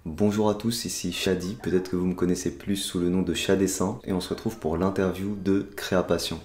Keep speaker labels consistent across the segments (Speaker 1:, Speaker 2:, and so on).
Speaker 1: Bonjour à tous, ici Shadi, peut-être que vous me connaissez plus sous le nom de Chat Dessin, et on se retrouve pour l'interview de Créapassion.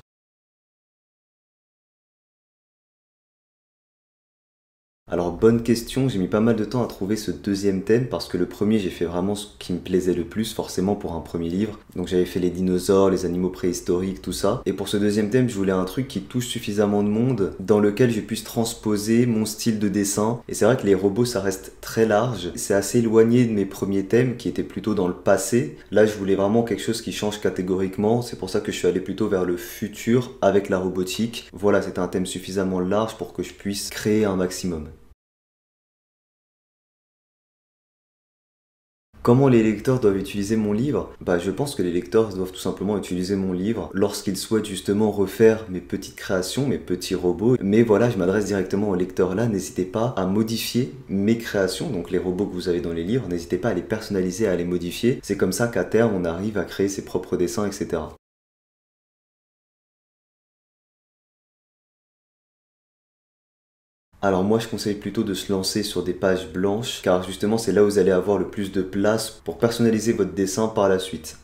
Speaker 1: Alors bonne question, j'ai mis pas mal de temps à trouver ce deuxième thème parce que le premier j'ai fait vraiment ce qui me plaisait le plus forcément pour un premier livre. Donc j'avais fait les dinosaures, les animaux préhistoriques, tout ça. Et pour ce deuxième thème je voulais un truc qui touche suffisamment de monde dans lequel je puisse transposer mon style de dessin. Et c'est vrai que les robots ça reste très large, c'est assez éloigné de mes premiers thèmes qui étaient plutôt dans le passé. Là je voulais vraiment quelque chose qui change catégoriquement, c'est pour ça que je suis allé plutôt vers le futur avec la robotique. Voilà, c'était un thème suffisamment large pour que je puisse créer un maximum. Comment les lecteurs doivent utiliser mon livre? Je pense que les lecteurs doivent tout simplement utiliser mon livre lorsqu'ils souhaitent justement refaire mes petites créations, mes petits robots. Mais voilà, je m'adresse directement aux lecteurs là. N'hésitez pas à modifier mes créations, donc les robots que vous avez dans les livres. N'hésitez pas à les personnaliser, à les modifier. C'est comme ça qu'à terme, on arrive à créer ses propres dessins, etc. Alors moi je conseille plutôt de se lancer sur des pages blanches car justement c'est là où vous allez avoir le plus de place pour personnaliser votre dessin par la suite.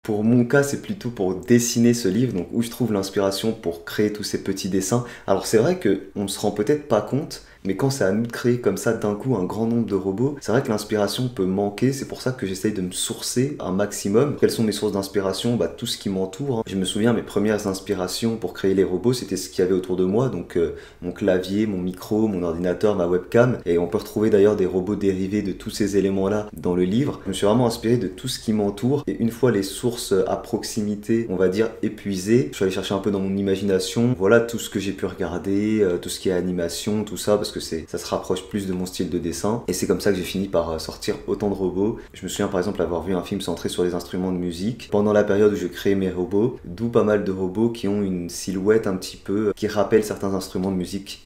Speaker 1: Pour mon cas, c'est plutôt pour dessiner ce livre, donc où je trouve l'inspiration pour créer tous ces petits dessins. Alors c'est vrai qu'on ne se rend peut-être pas compte, mais quand c'est à nous de créer comme ça d'un coup un grand nombre de robots, c'est vrai que l'inspiration peut manquer, c'est pour ça que j'essaye de me sourcer un maximum. Quelles sont mes sources d'inspiration? Tout ce qui m'entoure, hein. Je me souviens, mes premières inspirations pour créer les robots, c'était ce qu'il y avait autour de moi, donc mon clavier, mon micro, mon ordinateur, ma webcam, et on peut retrouver d'ailleurs des robots dérivés de tous ces éléments-là dans le livre. Je me suis vraiment inspiré de tout ce qui m'entoure, et une fois les sources à proximité, on va dire épuisées, je suis allé chercher un peu dans mon imagination, voilà tout ce que j'ai pu regarder, tout ce qui est animation, tout ça, parce que ça se rapproche plus de mon style de dessin, et c'est comme ça que j'ai fini par sortir autant de robots. Je me souviens par exemple avoir vu un film centré sur les instruments de musique, pendant la période où je créais mes robots, d'où pas mal de robots qui ont une silhouette un petit peu qui rappelle certains instruments de musique.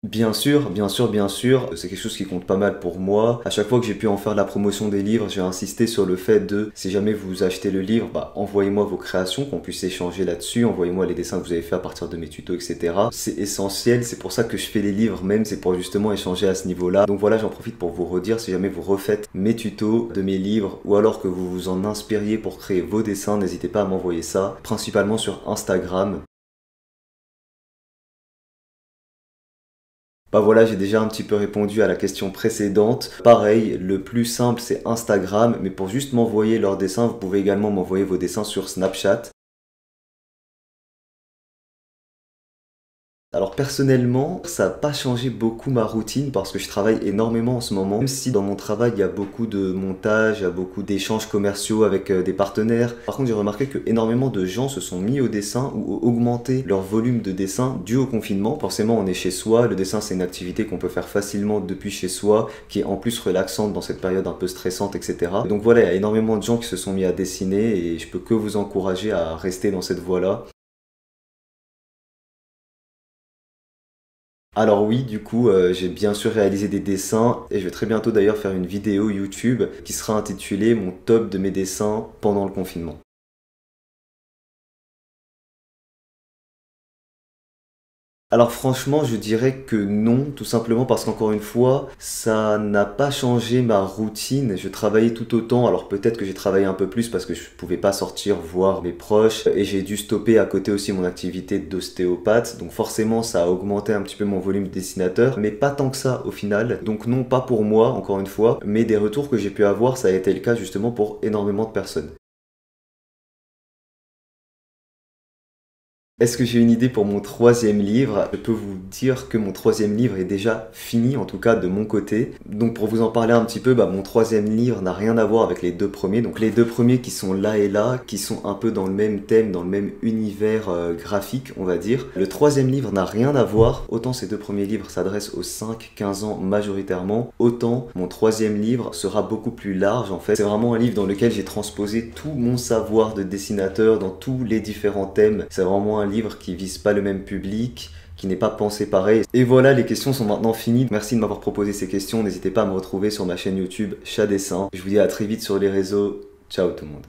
Speaker 1: Bien sûr, bien sûr, bien sûr, c'est quelque chose qui compte pas mal pour moi. À chaque fois que j'ai pu en faire la promotion des livres, j'ai insisté sur le fait de, si jamais vous achetez le livre, envoyez-moi vos créations, qu'on puisse échanger là-dessus, envoyez-moi les dessins que vous avez fait à partir de mes tutos, etc. C'est essentiel, c'est pour ça que je fais les livres même, c'est pour justement échanger à ce niveau-là. Donc voilà, j'en profite pour vous redire, si jamais vous refaites mes tutos de mes livres, ou alors que vous vous en inspiriez pour créer vos dessins, n'hésitez pas à m'envoyer ça, principalement sur Instagram. Voilà, j'ai déjà un petit peu répondu à la question précédente. Pareil, le plus simple c'est Instagram, mais pour juste m'envoyer leurs dessins, vous pouvez également m'envoyer vos dessins sur Snapchat. Alors personnellement, ça n'a pas changé beaucoup ma routine parce que je travaille énormément en ce moment. Même si dans mon travail, il y a beaucoup de montage, il y a beaucoup d'échanges commerciaux avec des partenaires. Par contre, j'ai remarqué que énormément de gens se sont mis au dessin ou ont augmenté leur volume de dessin dû au confinement. Forcément, on est chez soi. Le dessin, c'est une activité qu'on peut faire facilement depuis chez soi, qui est en plus relaxante dans cette période un peu stressante, etc. Donc voilà, il y a énormément de gens qui se sont mis à dessiner et je peux que vous encourager à rester dans cette voie-là. Alors oui, du coup, j'ai bien sûr réalisé des dessins et je vais très bientôt d'ailleurs faire une vidéo YouTube qui sera intitulée «Mon top de mes dessins pendant le confinement». Alors franchement, je dirais que non, tout simplement parce qu'encore une fois, ça n'a pas changé ma routine. Je travaillais tout autant, alors peut-être que j'ai travaillé un peu plus parce que je pouvais pas sortir voir mes proches et j'ai dû stopper à côté aussi mon activité d'ostéopathe. Donc forcément, ça a augmenté un petit peu mon volume de dessinateur, mais pas tant que ça au final. Donc non, pas pour moi, encore une fois, mais des retours que j'ai pu avoir, ça a été le cas justement pour énormément de personnes. Est-ce que j'ai une idée pour mon troisième livre? Je peux vous dire que mon troisième livre est déjà fini, en tout cas de mon côté. Donc pour vous en parler un petit peu, mon troisième livre n'a rien à voir avec les deux premiers. Donc les deux premiers qui sont là et là, qui sont un peu dans le même thème, dans le même univers graphique, on va dire. Le troisième livre n'a rien à voir. Autant ces deux premiers livres s'adressent aux 5-15 ans majoritairement, autant mon troisième livre sera beaucoup plus large en fait. C'est vraiment un livre dans lequel j'ai transposé tout mon savoir de dessinateur dans tous les différents thèmes. C'est vraiment un livre qui vise pas le même public, qui n'est pas pensé pareil. Et voilà, les questions sont maintenant finies. Merci de m'avoir proposé ces questions. N'hésitez pas à me retrouver sur ma chaîne YouTube Chat Dessin. Je vous dis à très vite sur les réseaux. Ciao tout le monde.